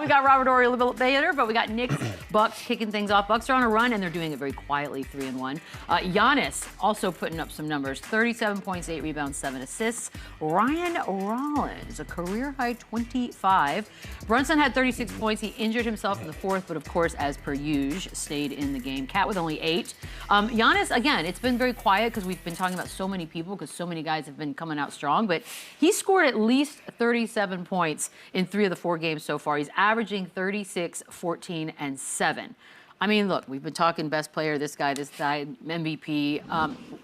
We got Robert Horry a little bit later, but we got Knicks, Bucks kicking things off. Bucks are on a run, and they're doing it very quietly, 3-1. Giannis also putting up some numbers, 37 points, 8 rebounds, 7 assists. Ryan Rollins, a career-high 25. Brunson had 36 points. He injured himself in the fourth, but of course, as per usual, stayed in the game. Cat with only 8. Giannis, again, it's been very quiet because we've been talking about so many people because so many guys have been coming out strong, but he scored at least 37 points in 3 of the 4 games so far. He's averaging 36, 14, and 7. I mean, look, we've been talking best player, this guy, MVP.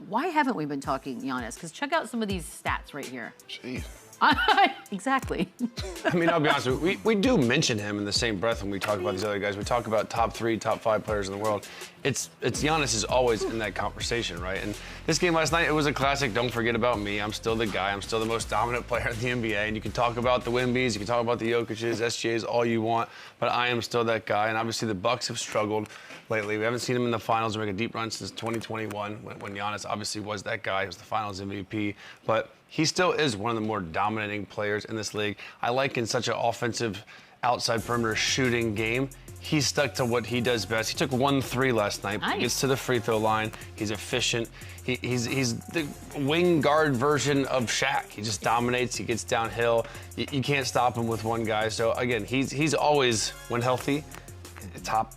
Why haven't we been talking Giannis? Because check out some of these stats right here. Jeez. Exactly. I mean, I'll be honest with you, we do mention him in the same breath when we talk about these other guys. We talk about top 3, top 5 players in the world. It's Giannis is always in that conversation, right? And this game last night, it was a classic. Don't forget about me. I'm still the guy. I'm still the most dominant player in the NBA. And you can talk about the Wemby's, you can talk about the Jokic's, SGA's, all you want, but I am still that guy. And obviously the Bucks have struggled lately. We haven't seen him in the finals or make a deep run since 2021 when Giannis obviously was that guy. He was the finals MVP. But he still is one of the more dominating players in this league. I like in such an offensive outside perimeter shooting game, he's stuck to what he does best. He took 1 3 last night. Nice. He gets to the free throw line. He's efficient. He's the wing guard version of Shaq. He just dominates. He gets downhill. You can't stop him with one guy. So again, he's always, when healthy, top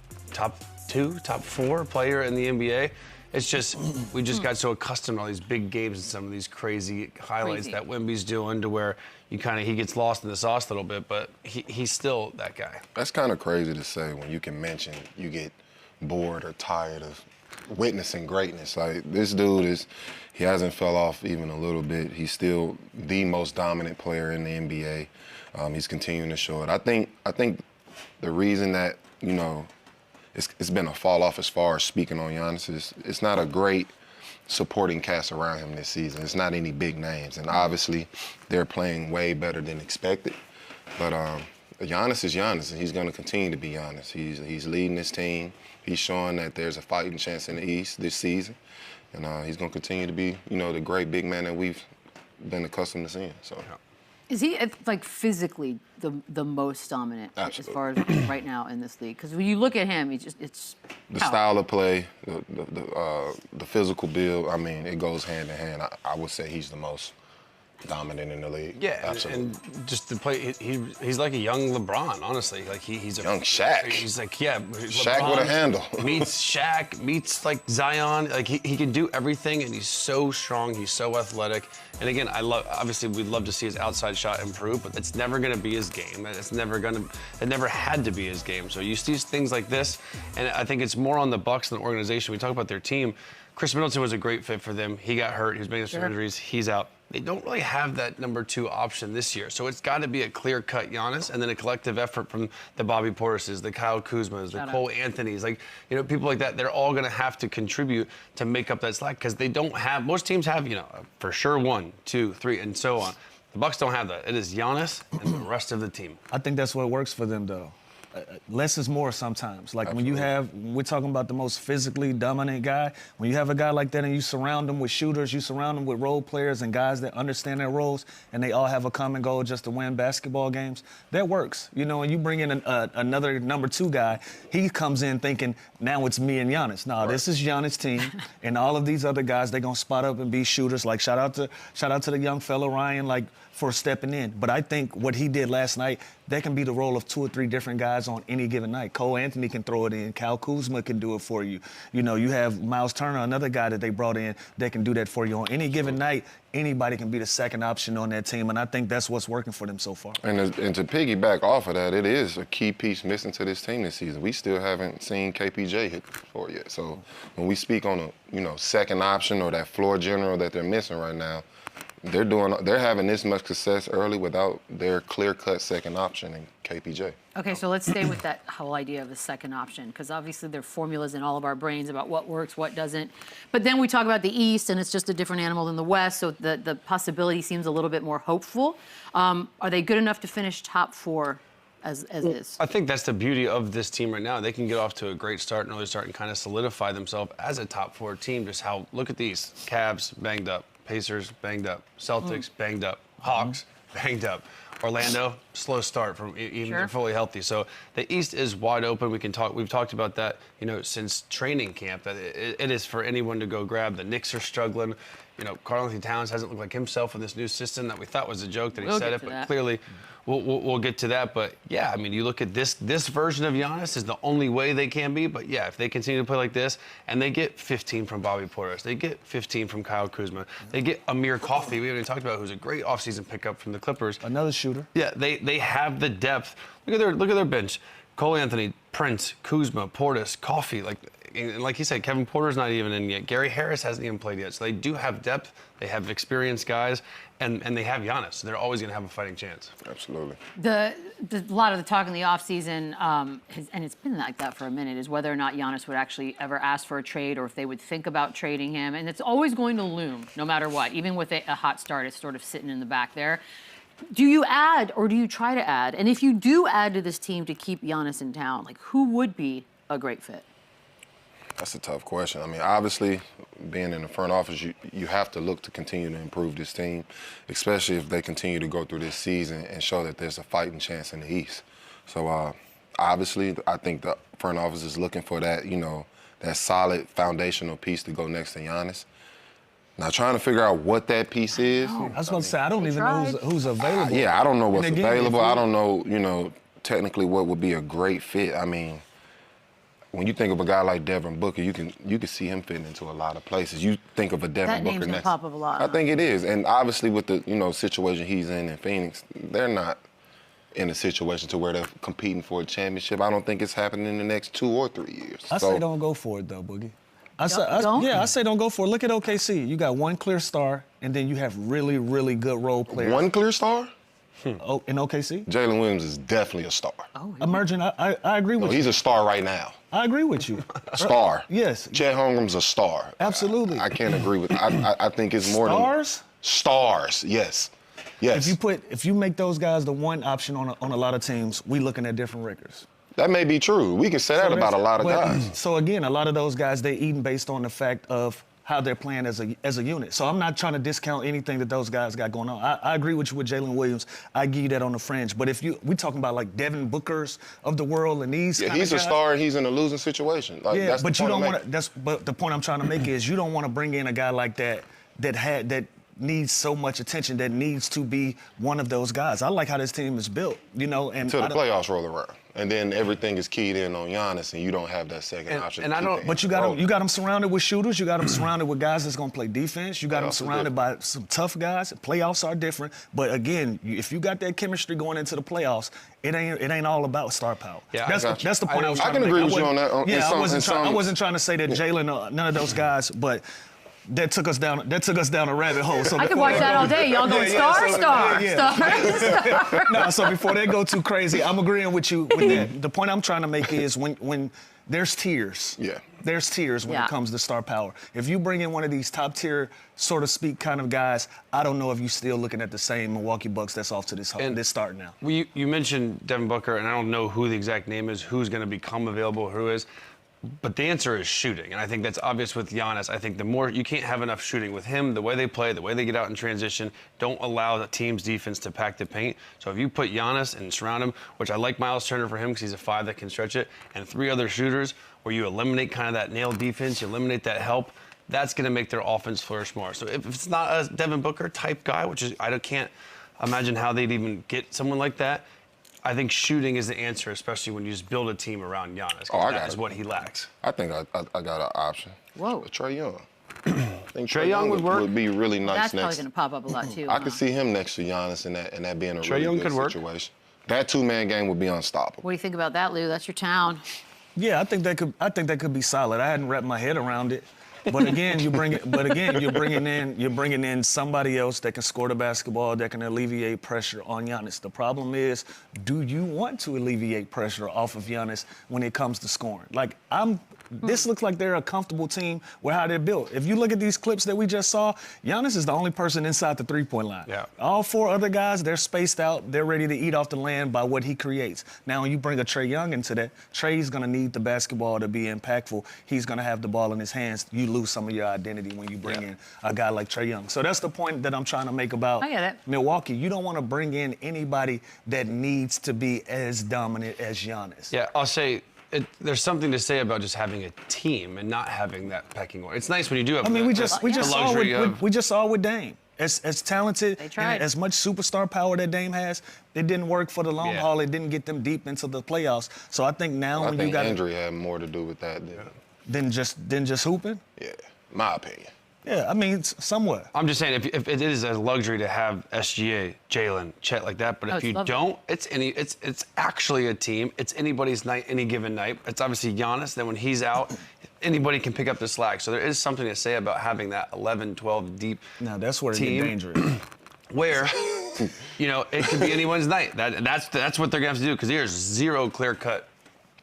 2, top 4 player in the NBA. It's just, we just got so accustomed to all these big games and some of these crazy highlights that Wemby's doing to where he gets lost in the sauce a little bit, but he's still that guy. That's kind of crazy to say when you can mention you get bored or tired of witnessing greatness. Like, this dude he hasn't fell off even a little bit. He's still the most dominant player in the NBA. He's continuing to show it. I think the reason that, you know, it's been a fall off as far as speaking on Giannis. It's not a great supporting cast around him this season. It's not any big names, and obviously they're playing way better than expected. But Giannis is Giannis, and he's going to continue to be Giannis. He's leading his team. He's showing that there's a fighting chance in the East this season, and he's going to continue to be, you know, the great big man that we've been accustomed to seeing. So. Is he, like, physically the most dominant Absolutely. as far as right now in this league? Because when you look at him, it's the style of play, the physical build. I mean, it goes hand in hand. I would say he's the most dominant in the league. Yeah, absolutely. and just to play, he's like a young LeBron, honestly. Like he's a young Shaq. He's like, yeah, Shaq LeBron with a handle. meets Shaq, meets like Zion. Like he can do everything, and he's so strong. He's so athletic. And again, obviously we'd love to see his outside shot improve, but it's never going to be his game. It never had to be his game. So you see things like this, and I think it's more on the Bucks than the organization. We talk about their team. Chris Middleton was a great fit for them. He got hurt. He was making some injuries. He's out. They don't really have that number 2 option this year. So it's got to be a clear-cut Giannis and then a collective effort from the Bobby Portises, the Kyle Kuzmas, the Cole Anthonys. Like, you know, people like that, they're all going to have to contribute to make up that slack because they don't have, most teams have, you know, for sure 1, 2, 3, and so on. The Bucks don't have that. It is Giannis and the rest of the team. I think that's what works for them, though. Less is more sometimes. Like Absolutely. when we're talking about the most physically dominant guy, when you have a guy like that and you surround him with shooters, you surround him with role players and guys that understand their roles and they all have a common goal just to win basketball games, that works. You know, and you bring in another number 2 guy, he comes in thinking, now it's me and Giannis. No, this is Giannis' team, and all of these other guys, they're going to spot up and be shooters. Like, shout out to the young fellow Ryan, like, for stepping in. But I think what he did last night, that can be the role of 2 or 3 different guys on any given night. Cole Anthony can throw it in. Kyle Kuzma can do it for you. You know, you have Miles Turner, another guy that they brought in that can do that for you. On any given night, anybody can be the second option on that team, and I think that's what's working for them so far. And to piggyback off of that, it is a key piece missing to this team this season. We still haven't seen KPJ hit the floor yet. So when we speak on a, you know, second option or that floor general that they're missing right now, they're having this much success early without their clear-cut second option in KPJ. Okay, so let's stay with that whole idea of a second option, because obviously there are formulas in all of our brains about what works, what doesn't. But then we talk about the East, and it's just a different animal than the West, so the possibility seems a little bit more hopeful. Are they good enough to finish top 4 as is? I think that's the beauty of this team right now. They can get off to a great start, an early start, and kind of solidify themselves as a top 4 team. Just how, look at these, Cavs banged up, Pacers banged up, Celtics banged up, Hawks banged up. Orlando, slow start from even they're fully healthy. So the East is wide open. We've talked about that, since training camp, that it is for anyone to go grab. The Knicks are struggling. Karl-Anthony Towns hasn't looked like himself in this new system that we thought was a joke that he said it, but clearly we'll get to that. But yeah, I mean, you look at this version of Giannis is the only way they can be. But yeah, if they continue to play like this and they get 15 from Bobby Portis, they get 15 from Kyle Kuzma, they get Amir Coffey, we haven't even talked about, who's a great offseason pickup from the Clippers. Another shooter. Yeah, they have the depth. Look at their bench. Cole Anthony, Prince, Kuzma, Portis, Coffey, like he said, Kevin Porter's not even in yet. Gary Harris hasn't even played yet. So they do have depth. They have experienced guys, and they have Giannis. So they're always going to have a fighting chance. Absolutely. A lot of the talk in the offseason, and it's been like that for a minute, is whether or not Giannis would actually ever ask for a trade or if they would think about trading him. And it's always going to loom, no matter what. Even with a hot start, it's sort of sitting in the back there. Do you add or do you try to add? And if you do add to this team to keep Giannis in town, who would be a great fit? That's a tough question. I mean, obviously, being in the front office, you have to look to continue to improve this team, especially if they continue to go through this season and show that there's a fighting chance in the East. So, obviously, I think the front office is looking for that, that solid foundational piece to go next to Giannis. Now, trying to figure out what that piece is. I was about to say, I don't even know who's available. I don't know what's available. I don't know, technically what would be a great fit. I mean, when you think of a guy like Devin Booker, you can see him fitting into a lot of places. You think of a Devin Booker next. That name's gonna pop up a lot. I think it is, and obviously with the situation he's in Phoenix, they're not in a situation to where they're competing for a championship. I don't think it's happening in the next 2 or 3 years. I say don't go for it though, Boogie. I say don't go for it. Look at OKC. You got one clear star, and then you have really, really good role players. One clear star? Oh, in OKC? Jalen Williams is definitely a star. Oh, Emerging, I agree with you. He's a star right now. I agree with you. Star. Yes. Chet Holmgren's a star. Absolutely. I can't agree with that. I think it's more Stars? Stars, yes. Yes. If you make those guys the one option on a lot of teams, we looking at different records. That may be true. We can say that about a lot of guys. So again, a lot of those guys, they eating based on the fact of how they're playing as a unit. So I'm not trying to discount anything that those guys got going on. I agree with you with Jalen Williams. I give you that on the fringe. But if we talking about like Devin Bookers of the world and these kind of he's guys, a star and he's in a losing situation. That's but the you don't want to. But the point I'm trying to make is you don't want to bring in a guy like that needs so much attention, that needs to be one of those guys. I like how this team is built, and until the playoffs roll around, and then everything is keyed in on Giannis, and you don't have that second option. And I don't. But you got them surrounded with shooters. You got them surrounded with guys that's gonna play defense. You got them surrounded by some tough guys. Playoffs are different, but again, if you got that chemistry going into the playoffs, it ain't all about star power. Yeah, that's the point I was trying to make. I can agree with you on that. I wasn't trying to say that Jalen, none of those guys, but. That took us down a rabbit hole. So I could watch that all day. Y'all going star. No, so before they go too crazy, I'm agreeing with you with that. The point I'm trying to make is when there's tiers. Yeah. There's tiers when it comes to star power. If you bring in one of these top tier, so to speak, kind of guys, I don't know if you're still looking at the same Milwaukee Bucks that's off to this start now. You mentioned Devin Booker, and I don't know who the exact name is, who's going to become available, who is. But the answer is shooting, and I think that's obvious with Giannis. I think the more you can't have enough shooting with him, the way they play, the way they get out in transition, don't allow the team's defense to pack the paint. So if you put Giannis and surround him, which I like Miles Turner for him because he's a 5 that can stretch it, and 3 other shooters where you eliminate kind of that nail defense, you eliminate that help, that's going to make their offense flourish more. So if it's not a Devin Booker type guy, which is I can't imagine how they'd even get someone like that. I think shooting is the answer, especially when you just build a team around Giannis. That is what he lacks. I think I got an option. Whoa. Trae Young. I think Trae Young would work. Would be really nice That's next. probably going to pop up a lot, too. I could see him next to Giannis and that being a really good situation. That 2-man game would be unstoppable. What do you think about that, Lou? That's your town. Yeah, I think that could be solid. I hadn't wrapped my head around it. But again, you're bringing in somebody else that can score the basketball, that can alleviate pressure on Giannis. The problem is, do you want to alleviate pressure off of Giannis when it comes to scoring? Like, I'm This looks like they're a comfortable team with how they're built. If you look at these clips that we just saw, Giannis is the only person inside the three-point line. Yeah. All 4 other guys, they're spaced out. They're ready to eat off the land by what he creates. Now, when you bring a Trae Young into that, Trae's going to need the basketball to be impactful. He's going to have the ball in his hands. You lose some of your identity when you bring in a guy like Trae Young. So that's the point that I'm trying to make about Milwaukee. You don't want to bring in anybody that needs to be as dominant as Giannis. Yeah, I'll say there's something to say about just having a team and not having that pecking order. It's nice when you do have. I mean, we just saw with Dame. As talented and as much superstar power that Dame has, it didn't work for the long haul. It didn't get them deep into the playoffs. So I think now when you got injury had more to do with that than just hooping. Yeah, my opinion. Yeah, I mean, somewhat. I'm just saying, if it is a luxury to have SGA, Jalen, Chet like that, but if you don't, it's actually a team. It's anybody's night, any given night. It's obviously Giannis. Then when he's out, anybody can pick up the slack. So there is something to say about having that 11, 12 deep Now that's where it team gets dangerous. Where, it could be anyone's night. That's what they're going to have to do because there's 0 clear-cut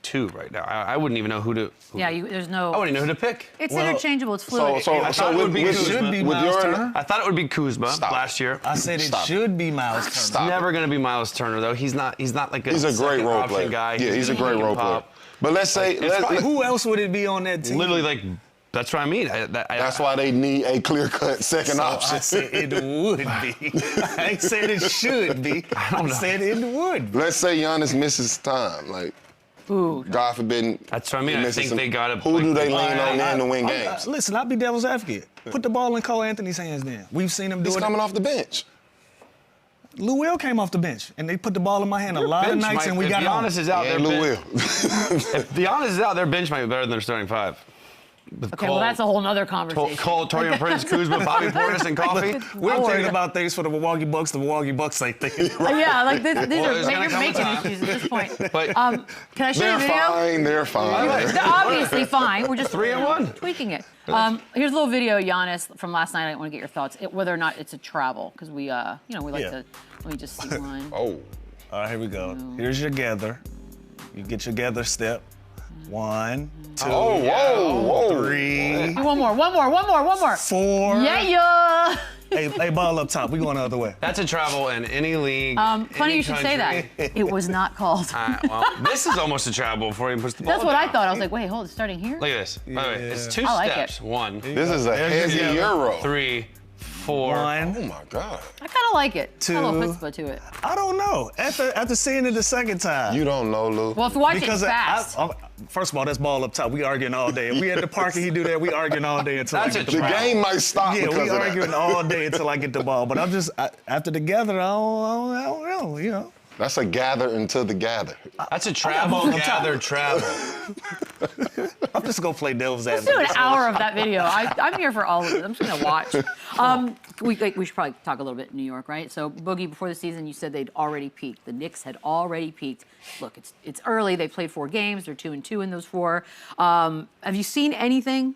2 right now. I wouldn't even know who to. There's no. I wouldn't even know who to pick. It's interchangeable. It's fluid. So I thought it would be Miles Turner. I thought it would be Kuzma last year. I said it should be Miles Turner. It's never going to be Miles Turner though. He's not like a. He's a great role player. Guy. Yeah, he's a great role player. But let's say, who else would it be on that team? Literally, that's what I mean. That's why they need a clear-cut second option. I said it would be. I ain't said it should be. I said it would be. Let's say Giannis misses time, God forbid. That's what I mean. I think they got to. Who do they lean on in to win games? Listen, I'll be devil's advocate. Put the ball in Cole Anthony's hands then. We've seen him do it. He's coming off the bench. Lou Will came off the bench, and they put the ball in my hand a lot of nights, and we got home. Giannis is out there. Lou Will. If Giannis is out, their bench might be better than their starting 5. Okay, well, that's a whole nother conversation. Cole, Torian Prince, Kuzma, Bobby Portis, and Coffee. We're thinking about things for the Milwaukee Bucks. The Milwaukee Bucks ain't thinking. Yeah, like these are making issues at this point. But can I show you a video? They're fine. They're obviously fine. We're just 3-1. tweaking it. Here's a little video, Giannis, from last night. I want to get your thoughts, whether or not it's a travel, because we like to. Let me just see one. Oh. All right, here we go. Here's your gather. You get your gather step. 1, 2, whoa. 3. One more. 4. Yeah. Hey, ball up top. We going the other way. That's a travel in any league. Funny you should say that. It was not called. Well, this is almost a travel before he puts the ball That's what down. I thought. I was like, wait, hold it, starting here? Look at this. By the way, it's 2 I like steps. it. 1. This is a heavy Euro. 3, 4. 1. Oh, my God. I kind of like it. 2. A little chutzpah to it. I don't know. After seeing it the second time. You don't know, Lou. Well, if you watch it Because fast. first of all, that's ball up top. We arguing all day. If we at the park and he do that, we arguing all day until I get the The ball. game might stop Yeah, because we of that. arguing all day until I get the ball. But I'm just, after the gather, I don't know, That's a gather until the gather. That's a travel, gather, travel. I'm just going to play devil's Let's advocate. do an hour of that video. I'm here for all of it. I'm just going to watch. We should probably talk a little bit in New York, right? So, Boogie, before the season, you said they'd already peaked. The Knicks had already peaked. Look, it's early. They played 4 games. They're 2-2 in those 4. Have you seen anything